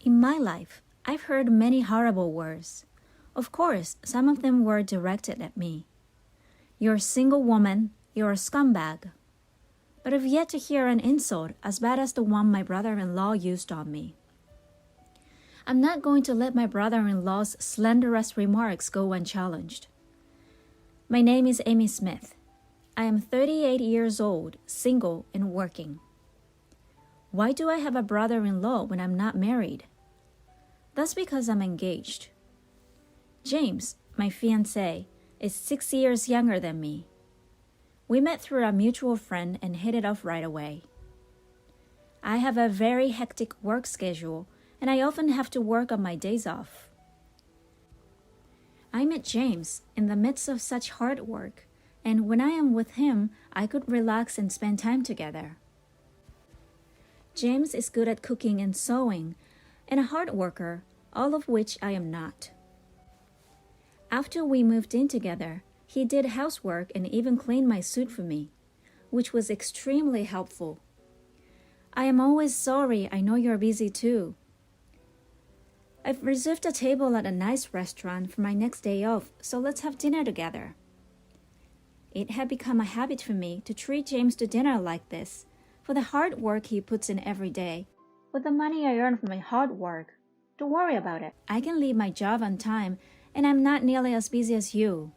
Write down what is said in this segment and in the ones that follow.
In my life, I've heard many horrible words. Of course, some of them were directed at me. You're a single woman, you're a scumbag. But I've yet to hear an insult as bad as the one my brother-in-law used on me. I'm not going to let my brother-in-law's slanderous remarks go unchallenged. My name is Amy Smith. I am 38 years old, single, and working. Why do I have a brother-in-law when I'm not married? That's because I'm engaged. James, my fiancé, is 6 years younger than me. We met through a mutual friend and hit it off right away. I have a very hectic work schedule, and I often have to work on my days off. I met James in the midst of such hard work, and when I am with him, I could relax and spend time together. James is good at cooking and sewing, and a hard worker, all of which I am not. After we moved in together, he did housework and even cleaned my suit for me, which was extremely helpful. I am always sorry. I know you're busy too. I've reserved a table at a nice restaurant for my next day off, so let's have dinner together. It had become a habit for me to treat James to dinner like this, for the hard work he puts in every day, with the money I earn from my hard work. Don't worry about it. I can leave my job on time, and I'm not nearly as busy as you.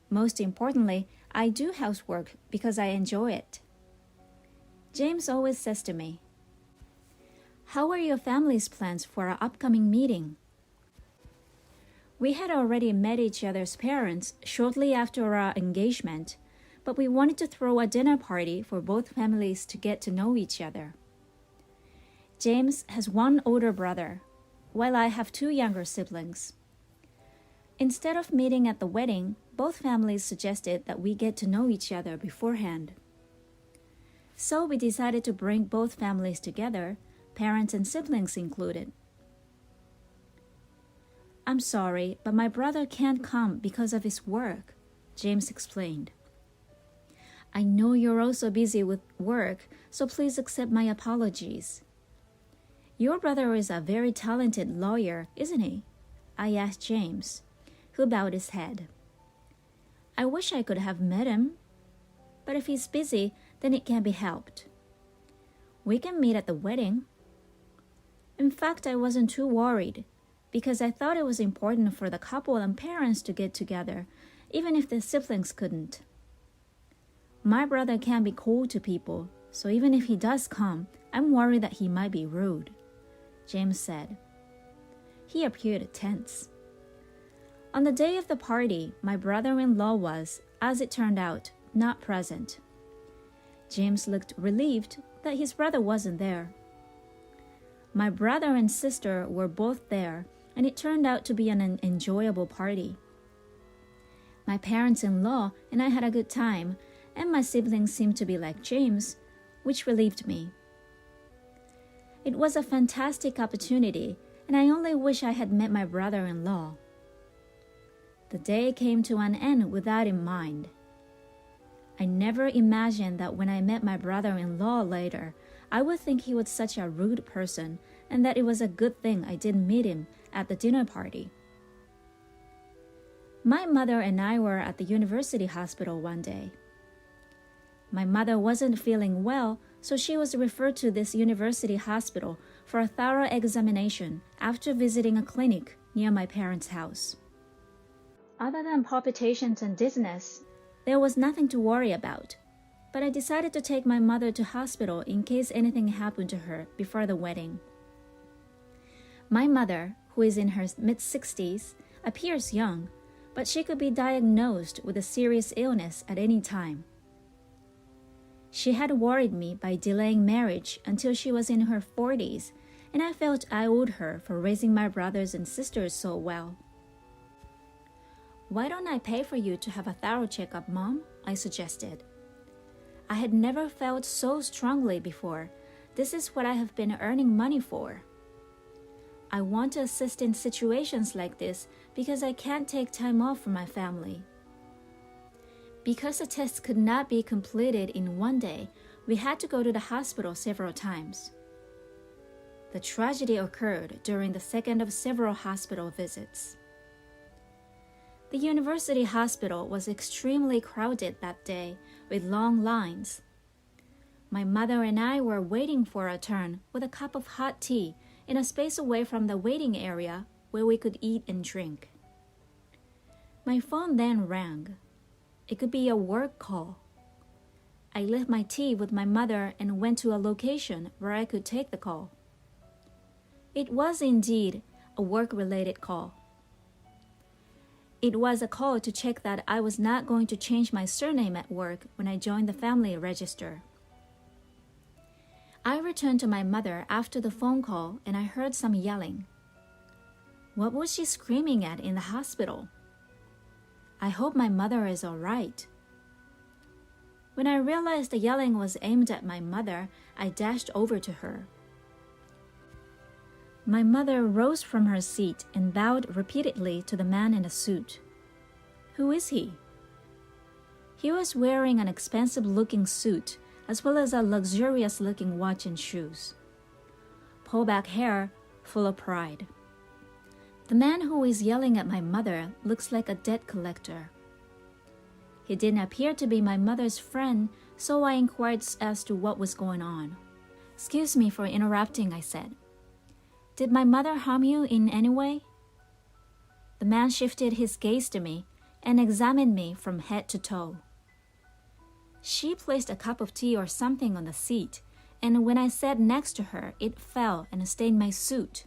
Most importantly, I do housework because I enjoy it. James always says to me, "How are your family's plans for our upcoming meeting?" We had already met each other's parents shortly after our engagement, but we wanted to throw a dinner party for both families to get to know each other. James has one older brother, while I have two younger siblings. Instead of meeting at the wedding, both families suggested that we get to know each other beforehand. So we decided to bring both families together, parents and siblings included. "I'm sorry, but my brother can't come because of his work," James explained. "I know you're also busy with work, so please accept my apologies." "Your brother is a very talented lawyer, isn't he?" I asked James, who bowed his head. "I wish I could have met him, but if he's busy, then it can't be helped. We can meet at the wedding." In fact, I wasn't too worried, because I thought it was important for the couple and parents to get together, even if the siblings couldn't. My brother can be cold to people, so even if he does come, I'm worried that he might be rude, James said. He appeared tense. On the day of the party, my brother-in-law was, as it turned out, not present. James looked relieved that his brother wasn't there. My brother and sister were both there, and it turned out to be an enjoyable party. My parents-in-law and I had a good time, and my siblings seemed to be like James, which relieved me. It was a fantastic opportunity, and I only wish I had met my brother-in-law. The day came to an end with that in mind. I never imagined that when I met my brother-in-law later, I would think he was such a rude person, and that it was a good thing I didn't meet him at the dinner party. My mother and I were at the university hospital one day. My mother wasn't feeling well, so she was referred to this university hospital for a thorough examination after visiting a clinic near my parents' house. Other than palpitations and dizziness, there was nothing to worry about, but I decided to take my mother to hospital in case anything happened to her before the wedding. My mother, who is in her mid-60s, appears young, but she could be diagnosed with a serious illness at any time. She had worried me by delaying marriage until she was in her 40s, and I felt I owed her for raising my brothers and sisters so well. "Why don't I pay for you to have a thorough checkup, Mom?" I suggested. I had never felt so strongly before. This is what I have been earning money for. I want to assist in situations like this because I can't take time off from my family. Because the test could not be completed in one day, we had to go to the hospital several times. The tragedy occurred during the second of several hospital visits. The university hospital was extremely crowded that day with long lines. My mother and I were waiting for our turn with a cup of hot tea in a space away from the waiting area where we could eat and drink. My phone then rang. It could be a work call. I left my tea with my mother and went to a location where I could take the call. It was indeed a work-related call. It was a call to check that I was not going to change my surname at work when I joined the family register. I returned to my mother after the phone call and I heard some yelling. What was she screaming at in the hospital? I hope my mother is all right. When I realized the yelling was aimed at my mother, I dashed over to her. My mother rose from her seat and bowed repeatedly to the man in the suit. Who is he? He was wearing an expensive-looking suit as well as a luxurious-looking watch and shoes. Pullback hair, full of pride. The man who is yelling at my mother looks like a debt collector. He didn't appear to be my mother's friend, so I inquired as to what was going on. Excuse me for interrupting, I said. Did my mother harm you in any way? The man shifted his gaze to me and examined me from head to toe. She placed a cup of tea or something on the seat, and when I sat next to her, it fell and stained my suit.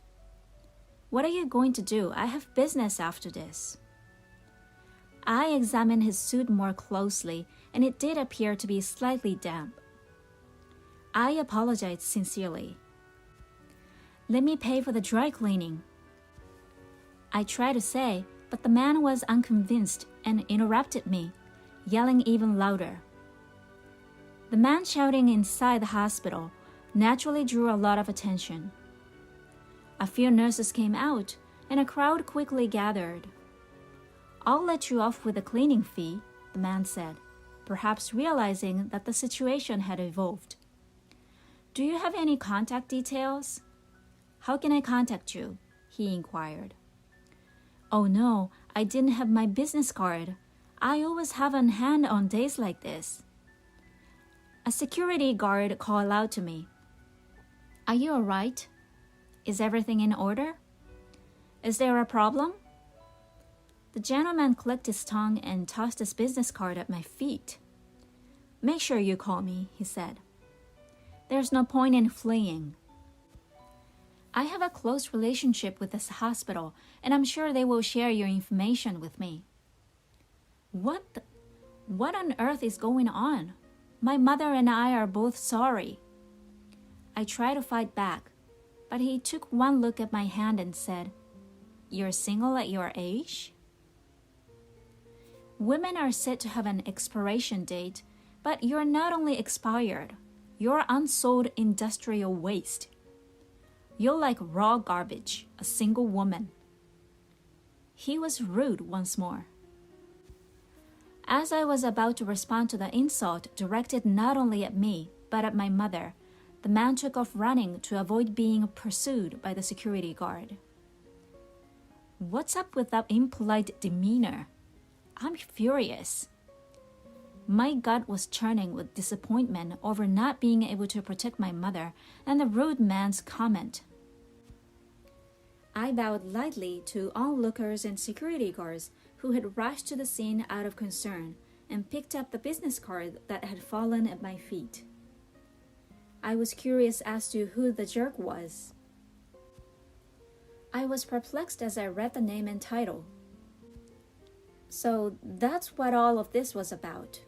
What are you going to do? I have business after this. I examined his suit more closely, and it did appear to be slightly damp. I apologized sincerely. Let me pay for the dry cleaning. I tried to say, but the man was unconvinced and interrupted me, yelling even louder. The man shouting inside the hospital naturally drew a lot of attention. A few nurses came out, and a crowd quickly gathered. I'll let you off with a cleaning fee, the man said, perhaps realizing that the situation had evolved. Do you have any contact details? How can I contact you? He inquired. Oh no, I didn't have my business card. I always have on hand on days like this. A security guard called out to me. Are you all right? Is everything in order? Is there a problem? The gentleman clicked his tongue and tossed his business card at my feet. Make sure you call me, he said. There's no point in fleeing. I have a close relationship with this hospital, and I'm sure they will share your information with me. What on earth is going on? My mother and I are both sorry. I tried to fight back, but he took one look at my hand and said, You're single at your age? Women are said to have an expiration date, but you're not only expired, you're unsold industrial waste. You're like raw garbage, a single woman. He was rude once more. As I was about to respond to the insult directed not only at me, but at my mother, the man took off running to avoid being pursued by the security guard. What's up with that impolite demeanor? I'm furious. My gut was churning with disappointment over not being able to protect my mother and the rude man's comment. I bowed lightly to onlookers and security guards who had rushed to the scene out of concern and picked up the business card that had fallen at my feet. I was curious as to who the jerk was. I was perplexed as I read the name and title. So that's what all of this was about.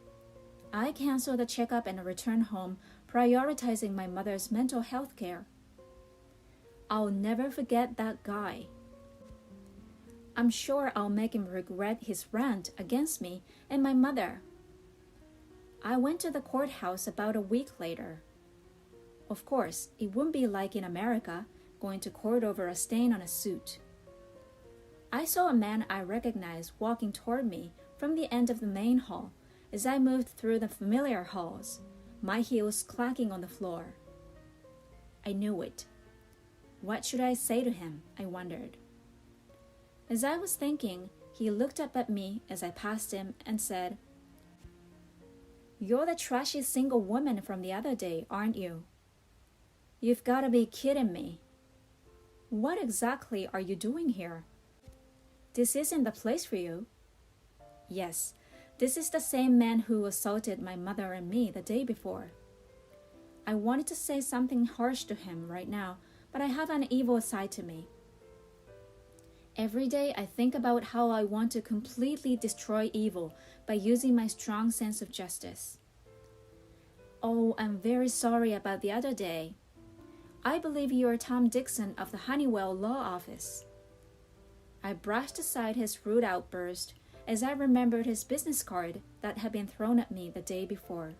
I canceled the checkup and returned home, prioritizing my mother's mental health care. I'll never forget that guy. I'm sure I'll make him regret his rant against me and my mother. I went to the courthouse about a week later. Of course, it wouldn't be like in America, going to court over a stain on a suit. I saw a man I recognized walking toward me from the end of the main hall as I moved through the familiar halls, my heels clacking on the floor. I knew it. What should I say to him? I wondered. As I was thinking, he looked up at me as I passed him and said, "You're the trashy single woman from the other day, aren't you? You've got to be kidding me. What exactly are you doing here? This isn't the place for you." "Yes, this is the same man who assaulted my mother and me the day before." I wanted to say something harsh to him right now, but I have an evil side to me. Every day I think about how I want to completely destroy evil by using my strong sense of justice. "Oh, I'm very sorry about the other day. I believe you are Tom Dixon of the Honeywell Law Office." I brushed aside his rude outburst as I remembered his business card that had been thrown at me the day before.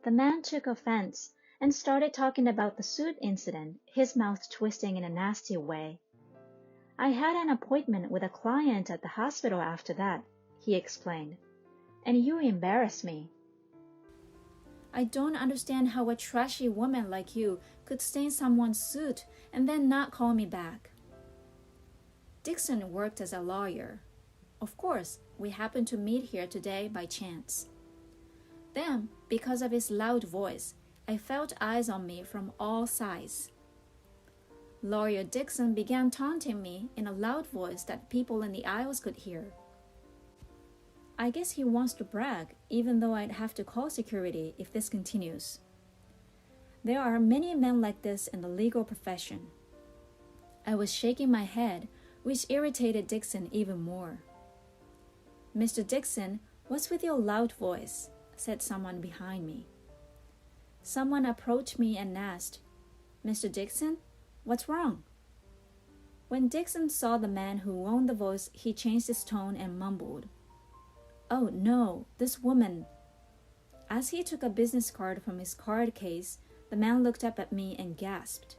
The man took offense and started talking about the suit incident, his mouth twisting in a nasty way. "I had an appointment with a client at the hospital after that," he explained, "and you embarrassed me." I don't understand how a trashy woman like you could stain someone's suit and then not call me back. Dixon worked as a lawyer. Of course, we happened to meet here today by chance. Then, because of his loud voice, I felt eyes on me from all sides. Lawyer Dixon began taunting me in a loud voice that people in the aisles could hear. I guess he wants to brag, even though I'd have to call security if this continues. There are many men like this in the legal profession. I was shaking my head, which irritated Dixon even more. "Mr. Dixon, what's with your loud voice?" said someone behind me. Someone approached me and asked, "Mr. Dixon, what's wrong?" When Dixon saw the man who owned the voice, he changed his tone and mumbled, "Oh no, this woman." As he took a business card from his card case, the man looked up at me and gasped.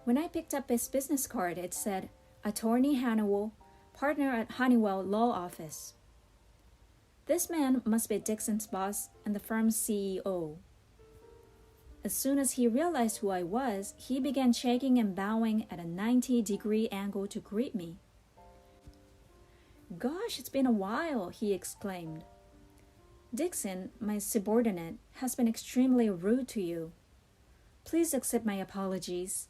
When I picked up his business card, it said, "Attorney Honeywell, partner at Honeywell Law Office." This man must be Dixon's boss and the firm's CEO. As soon as he realized who I was, he began shaking and bowing at a 90-degree angle to greet me. "Gosh, it's been a while," he exclaimed. "Dixon, my subordinate, has been extremely rude to you. Please accept my apologies."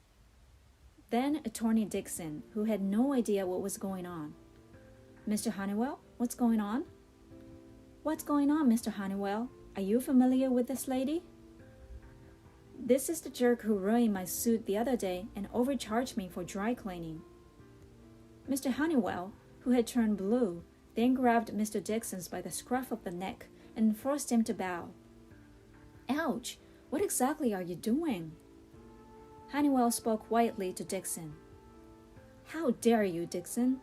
Then Attorney Dixon, who had no idea what was going on. "Mr. Honeywell, what's going on?" "What's going on, Mr. Honeywell? Are you familiar with this lady?" "This is the jerk who ruined my suit the other day and overcharged me for dry cleaning." Mr. Honeywell, who had turned blue, then grabbed Mr. Dixon by the scruff of the neck and forced him to bow. "Ouch! What exactly are you doing?" Honeywell spoke quietly to Dixon. "How dare you, Dixon?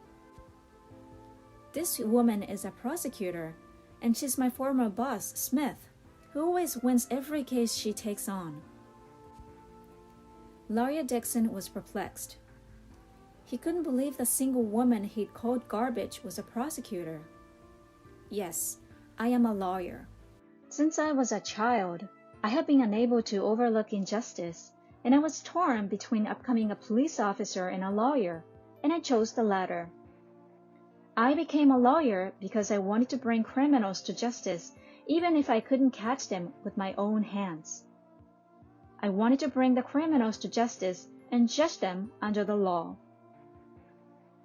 This woman is a prosecutor, and she's my former boss, Smith, who always wins every case she takes on." Lawyer Dixon was perplexed. He couldn't believe the single woman he'd called garbage was a prosecutor. "Yes, I am a lawyer. Since I was a child, I have been unable to overlook injustice, and I was torn between becoming a police officer and a lawyer, and I chose the latter. I became a lawyer because I wanted to bring criminals to justice, even if I couldn't catch them with my own hands. I wanted to bring the criminals to justice and judge them under the law.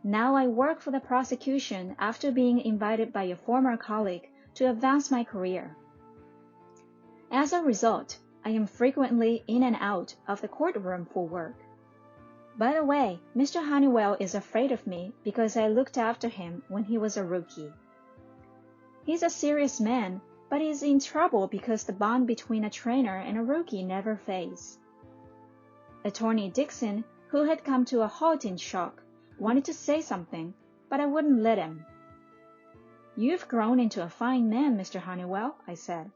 Now I work for the prosecution after being invited by a former colleague to advance my career. As a result, I am frequently in and out of the courtroom for work. By the way, Mr. Honeywell is afraid of me because I looked after him when he was a rookie. He's a serious man, but he's in trouble because the bond between a trainer and a rookie never fades." Attorney Dixon, who had come to a halt in shock, wanted to say something, but I wouldn't let him. "You've grown into a fine man, Mr. Honeywell," I said.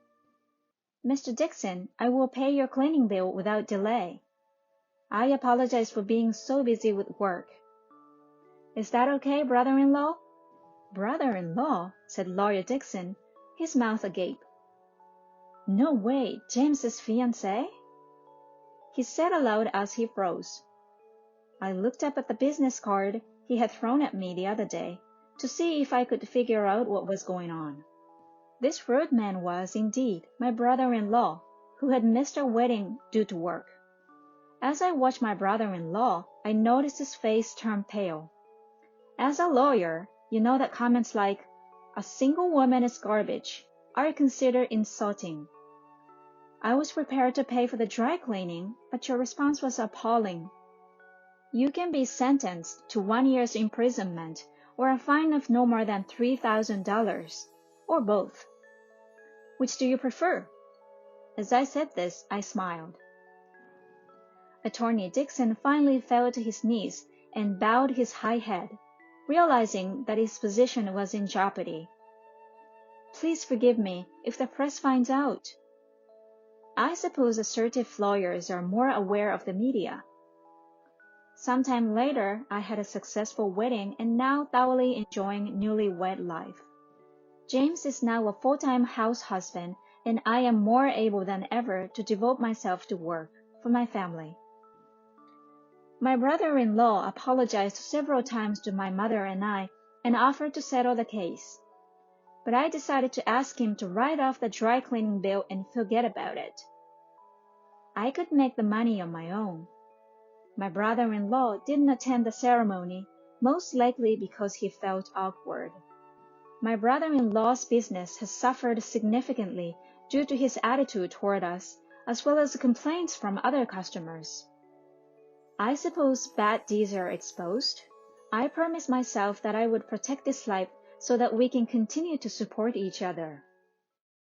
"Mr. Dixon, I will pay your cleaning bill without delay. I apologize for being so busy with work. Is that okay, brother-in-law?" "Brother-in-law?" said Lawyer Dixon, his mouth agape. "No way, James's fiancé?" he said aloud as he froze. I looked up at the business card he had thrown at me the other day to see if I could figure out what was going on. This rude man was, indeed, my brother-in-law, who had missed our wedding due to work. As I watched my brother-in-law, I noticed his face turn pale. As a lawyer, you know that comments like, "A single woman is garbage," are considered insulting. I was prepared to pay for the dry cleaning, but your response was appalling. You can be sentenced to 1 year's imprisonment or a fine of no more than $3,000, or both. Which do you prefer? As I said this, I smiled. Attorney Dixon finally fell to his knees and bowed his high head, realizing that his position was in jeopardy. Please forgive me if the press finds out. I suppose assertive lawyers are more aware of the media. Sometime later, I had a successful wedding and now thoroughly enjoying newlywed life. James is now a full-time house husband, and I am more able than ever to devote myself to work for my family. My brother-in-law apologized several times to my mother and I and offered to settle the case. But I decided to ask him to write off the dry cleaning bill and forget about it. I could make the money on my own. My brother-in-law didn't attend the ceremony, most likely because he felt awkward. My brother-in-law's business has suffered significantly due to his attitude toward us, as well as complaints from other customers. I suppose bad deeds are exposed. I promised myself that I would protect this life so that we can continue to support each other.